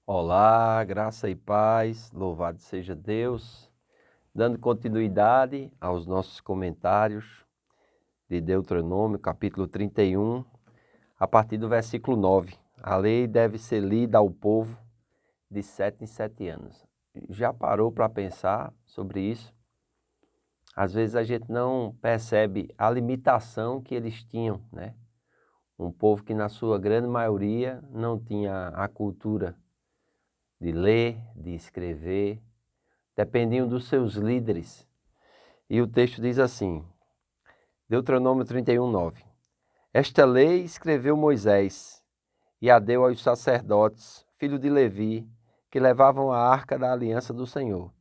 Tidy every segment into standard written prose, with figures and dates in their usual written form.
Olá, graça e paz, louvado seja Deus, dando continuidade aos nossos comentários de Deuteronômio, capítulo 31, a partir do versículo 9. A lei deve ser lida ao povo de 7 em 7 anos. Já parou para pensar sobre isso? Às vezes a gente não percebe a limitação que eles tinham, né? Um povo que na sua grande maioria não tinha a cultura de ler, de escrever, dependiam dos seus líderes. E o texto diz assim, Deuteronômio 31, 9. Esta lei escreveu Moisés e a deu aos sacerdotes, filho de Levi, que levavam a arca da aliança do Senhor,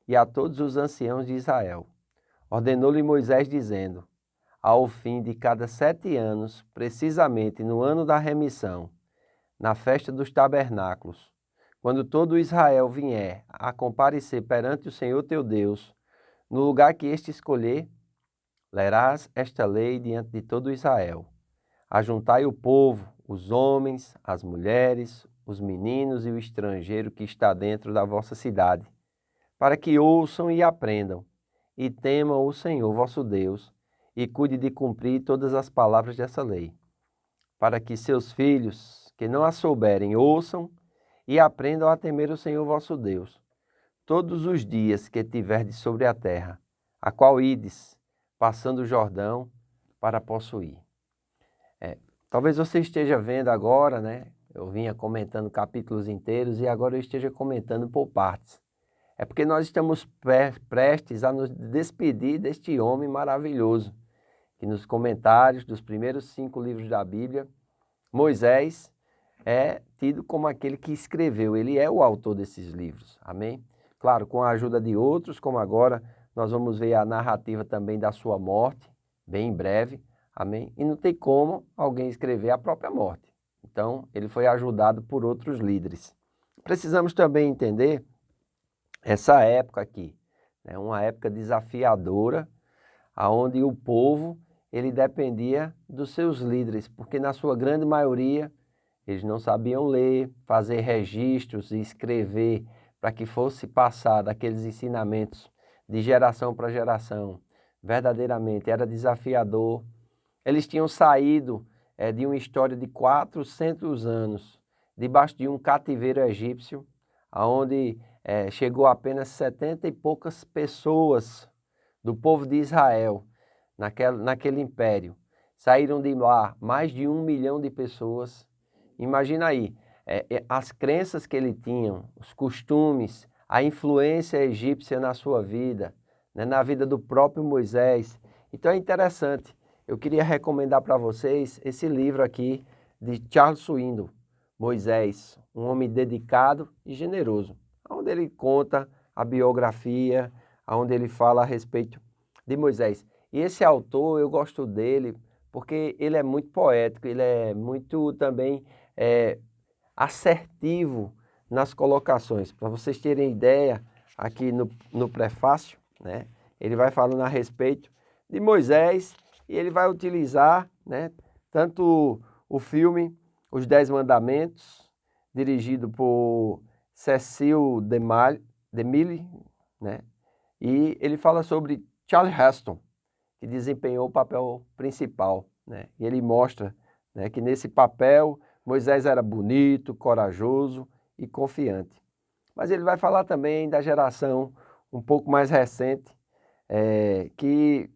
e a todos os anciãos de Israel. Ordenou-lhe Moisés, dizendo, ao fim de cada 7 anos, precisamente no ano da remissão, na festa dos tabernáculos, quando todo Israel vier a comparecer perante o Senhor teu Deus, no lugar que este escolher, lerás esta lei diante de todo Israel. Ajuntai o povo, os homens, as mulheres, os meninos e o estrangeiro que está dentro da vossa cidade, para que ouçam e aprendam, e temam o Senhor vosso Deus, e cuide de cumprir todas as palavras dessa lei, para que seus filhos, que não a souberem, ouçam e aprendam a temer o Senhor vosso Deus, todos os dias que tiverdes sobre a terra, a qual ides, passando o Jordão, para possuir. Talvez você esteja vendo agora, né? Eu vinha comentando capítulos inteiros e agora eu esteja comentando por partes. É porque nós estamos prestes a nos despedir deste homem maravilhoso, que nos comentários dos primeiros 5 livros da Bíblia, Moisés é tido como aquele que escreveu, ele é o autor desses livros, amém? Claro, com a ajuda de outros, como agora nós vamos ver a narrativa também da sua morte, bem em breve, amém? E não tem como alguém escrever a própria morte. Então, ele foi ajudado por outros líderes. Precisamos também entender essa época aqui, né? Uma época desafiadora, onde o povo ele dependia dos seus líderes, porque na sua grande maioria eles não sabiam ler, fazer registros e escrever para que fosse passado aqueles ensinamentos de geração para geração. Verdadeiramente era desafiador. Eles tinham saído de uma história de 400 anos, debaixo de um cativeiro egípcio, onde chegou apenas 70 e poucas pessoas do povo de Israel, naquele império. Saíram de lá mais de 1 milhão de pessoas. Imagina aí, as crenças que ele tinha, os costumes, a influência egípcia na sua vida, né, na vida do próprio Moisés. Então é interessante. Eu queria recomendar para vocês esse livro aqui de Charles Swindoll, Moisés, um homem dedicado e generoso, onde ele conta a biografia, onde ele fala a respeito de Moisés. E esse autor, eu gosto dele porque ele é muito poético, ele é muito também assertivo nas colocações. Para vocês terem ideia, aqui no prefácio, né, ele vai falando a respeito de Moisés e ele vai utilizar, né, tanto o filme Os 10 Mandamentos, dirigido por Cecil DeMille, né, e ele fala sobre Charlton Heston, que desempenhou o papel principal, né, e ele mostra, né, que nesse papel Moisés era bonito, corajoso e confiante. Mas ele vai falar também da geração um pouco mais recente, que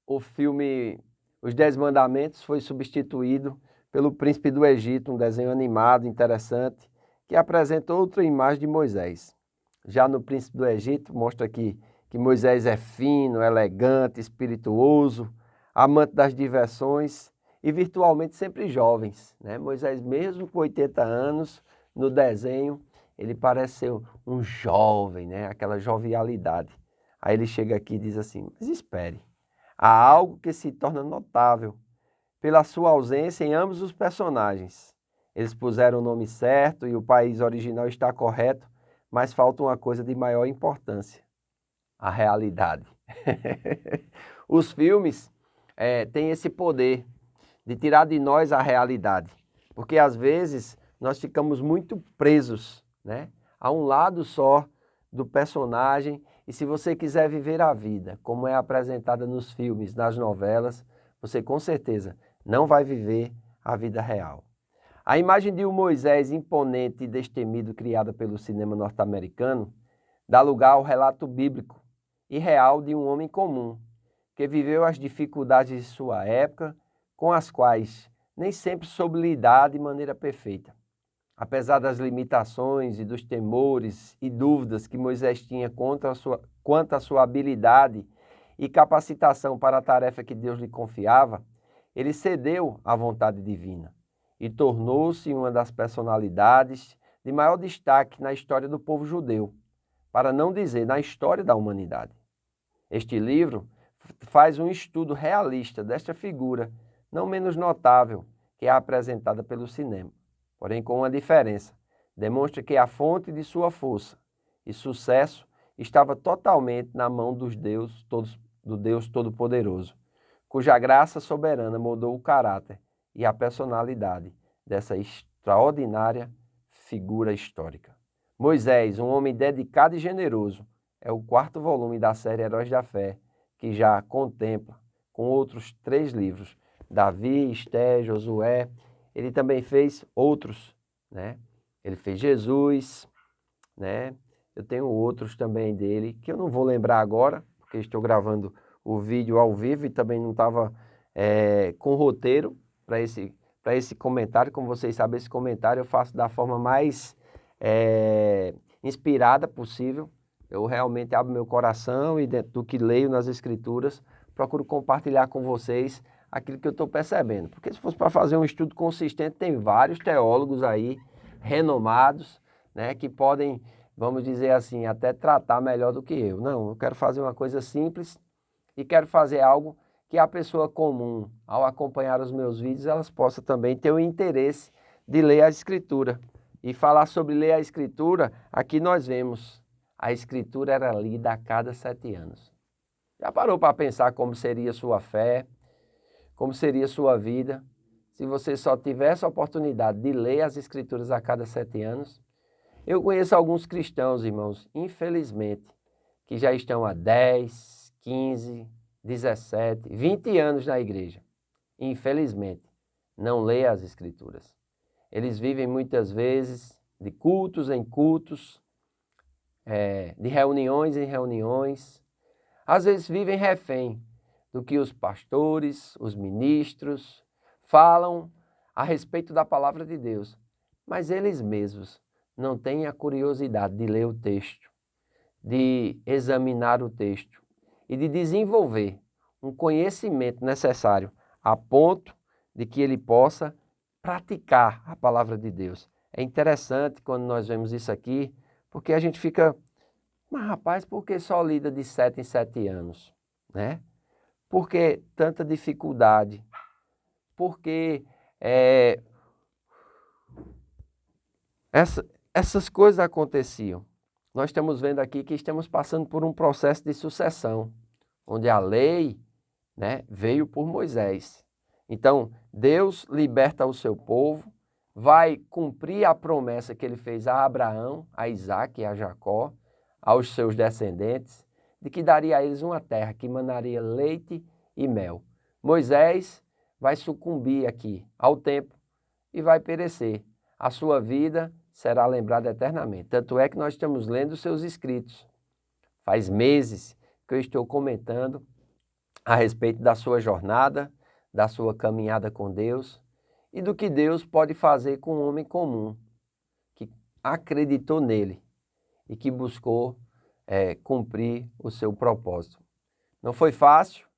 o filme Os 10 Mandamentos foi substituído pelo Príncipe do Egito, um desenho animado interessante, que apresenta outra imagem de Moisés. Já no Príncipe do Egito, mostra que Moisés é fino, elegante, espirituoso, amante das diversões e virtualmente sempre jovens, né? Moisés, mesmo com 80 anos, no desenho, ele parece ser um jovem, né? Aquela jovialidade. Aí ele chega aqui e diz assim, mas espere, há algo que se torna notável pela sua ausência em ambos os personagens. Eles puseram o nome certo e o país original está correto, mas falta uma coisa de maior importância, a realidade. Os filmes têm esse poder de tirar de nós a realidade, porque às vezes nós ficamos muito presos, né, a um lado só do personagem. E se você quiser viver a vida como é apresentada nos filmes, nas novelas, você com certeza não vai viver a vida real. A imagem de um Moisés imponente e destemido criada pelo cinema norte-americano dá lugar ao relato bíblico e real de um homem comum, que viveu as dificuldades de sua época, com as quais nem sempre soube lidar de maneira perfeita. Apesar das limitações e dos temores e dúvidas que Moisés tinha quanto à sua habilidade e capacitação para a tarefa que Deus lhe confiava, ele cedeu à vontade divina e tornou-se uma das personalidades de maior destaque na história do povo judeu, para não dizer na história da humanidade. Este livro faz um estudo realista desta figura, não menos notável que é apresentada pelo cinema, porém com uma diferença. Demonstra que a fonte de sua força e sucesso estava totalmente na mão do Deus Todo-Poderoso, cuja graça soberana moldou o caráter e a personalidade dessa extraordinária figura histórica. Moisés, um homem dedicado e generoso, é o 4º volume da série Heróis da Fé, que já contempla com outros 3 livros, Davi, Esté, Josué. Ele também fez outros, né? Ele fez Jesus, né? Eu tenho outros também dele, que eu não vou lembrar agora, porque estou gravando o vídeo ao vivo e também não estava com roteiro para esse comentário. Como vocês sabem, esse comentário eu faço da forma mais inspirada possível. Eu realmente abro meu coração e dentro do que leio nas Escrituras, procuro compartilhar com vocês aquilo que eu estou percebendo. Porque se fosse para fazer um estudo consistente, tem vários teólogos aí, renomados, né, que podem, vamos dizer assim, até tratar melhor do que eu. Não, eu quero fazer uma coisa simples e quero fazer algo que a pessoa comum, ao acompanhar os meus vídeos, elas possam também ter o interesse de ler a Escritura. E falar sobre ler a Escritura, aqui nós vemos, a Escritura era lida a cada 7 anos. Já parou para pensar como seria sua fé, como seria sua vida, se você só tivesse a oportunidade de ler as Escrituras a cada 7 anos? Eu conheço alguns cristãos, irmãos, infelizmente, que já estão há 10, 15, 17, 20 anos na igreja. Infelizmente, não lê as Escrituras. Eles vivem muitas vezes de cultos em cultos, de reuniões em reuniões. Às vezes vivem refém do que os pastores, os ministros falam a respeito da palavra de Deus. Mas eles mesmos não têm a curiosidade de ler o texto, de examinar o texto e de desenvolver um conhecimento necessário a ponto de que ele possa praticar a palavra de Deus. É interessante quando nós vemos isso aqui, porque a gente fica, mas rapaz, por que só lida de 7 em 7 anos? Né? Por que tanta dificuldade? Por que essas coisas aconteciam? Nós estamos vendo aqui que estamos passando por um processo de sucessão, onde a lei, né, veio por Moisés. Então, Deus liberta o seu povo, vai cumprir a promessa que ele fez a Abraão, a Isaque e a Jacó, aos seus descendentes, de que daria a eles uma terra que manaria leite e mel. Moisés vai sucumbir aqui ao tempo e vai perecer. A sua vida será lembrada eternamente. Tanto é que nós estamos lendo os seus escritos. Faz meses que eu estou comentando a respeito da sua jornada, da sua caminhada com Deus e do que Deus pode fazer com um homem comum que acreditou nele e que buscou cumprir o seu propósito. Não foi fácil,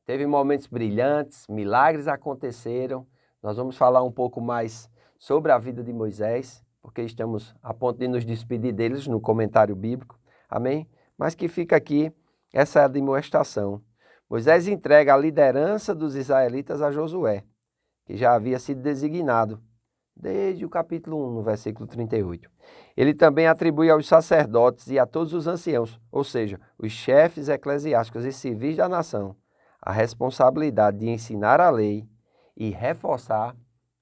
teve momentos brilhantes, milagres aconteceram. Nós vamos falar um pouco mais sobre a vida de Moisés, porque estamos a ponto de nos despedir deles no comentário bíblico, amém? Mas que fica aqui essa admoestação. Moisés entrega a liderança dos israelitas a Josué, que já havia sido designado, desde o capítulo 1, no versículo 38. Ele também atribui aos sacerdotes e a todos os anciãos, ou seja, os chefes eclesiásticos e civis da nação, a responsabilidade de ensinar a lei e reforçar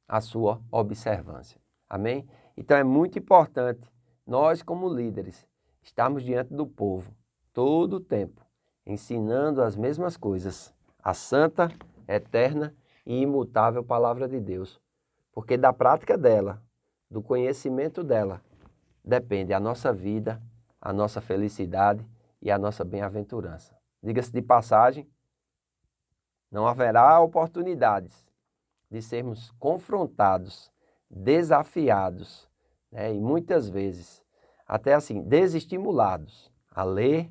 a sua observância. Amém? Então é muito importante nós, como líderes, estarmos diante do povo todo o tempo, ensinando as mesmas coisas, a santa, eterna e imutável palavra de Deus. Porque da prática dela, do conhecimento dela, depende a nossa vida, a nossa felicidade e a nossa bem-aventurança. Diga-se de passagem, não haverá oportunidades de sermos confrontados, desafiados, né, e muitas vezes até assim, desestimulados a ler,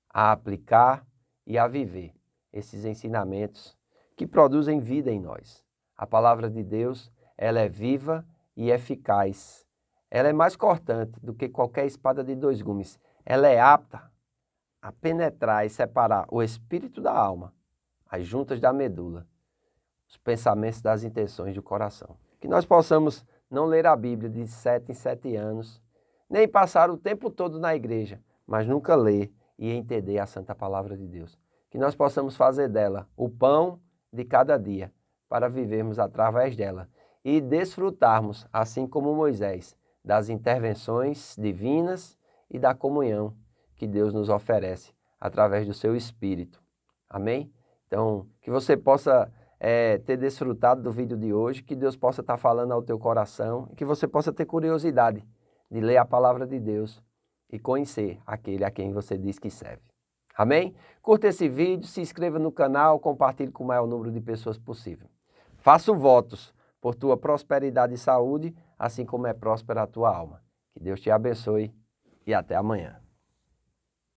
a aplicar e a viver esses ensinamentos que produzem vida em nós. A palavra de Deus, ela é viva e eficaz. Ela é mais cortante do que qualquer espada de dois gumes. Ela é apta a penetrar e separar o espírito da alma, as juntas da medula, os pensamentos das intenções do coração. Que nós possamos não ler a Bíblia de 7 em 7 anos, nem passar o tempo todo na igreja, mas nunca ler e entender a santa palavra de Deus. Que nós possamos fazer dela o pão de cada dia, para vivermos através dela e desfrutarmos, assim como Moisés, das intervenções divinas e da comunhão que Deus nos oferece através do seu Espírito. Amém? Então, que você possa ter desfrutado do vídeo de hoje, que Deus possa estar falando ao teu coração, que você possa ter curiosidade de ler a palavra de Deus e conhecer aquele a quem você diz que serve. Amém? Curta esse vídeo, se inscreva no canal, compartilhe com o maior número de pessoas possível. Faço votos por tua prosperidade e saúde, assim como é próspera a tua alma. Que Deus te abençoe e até amanhã.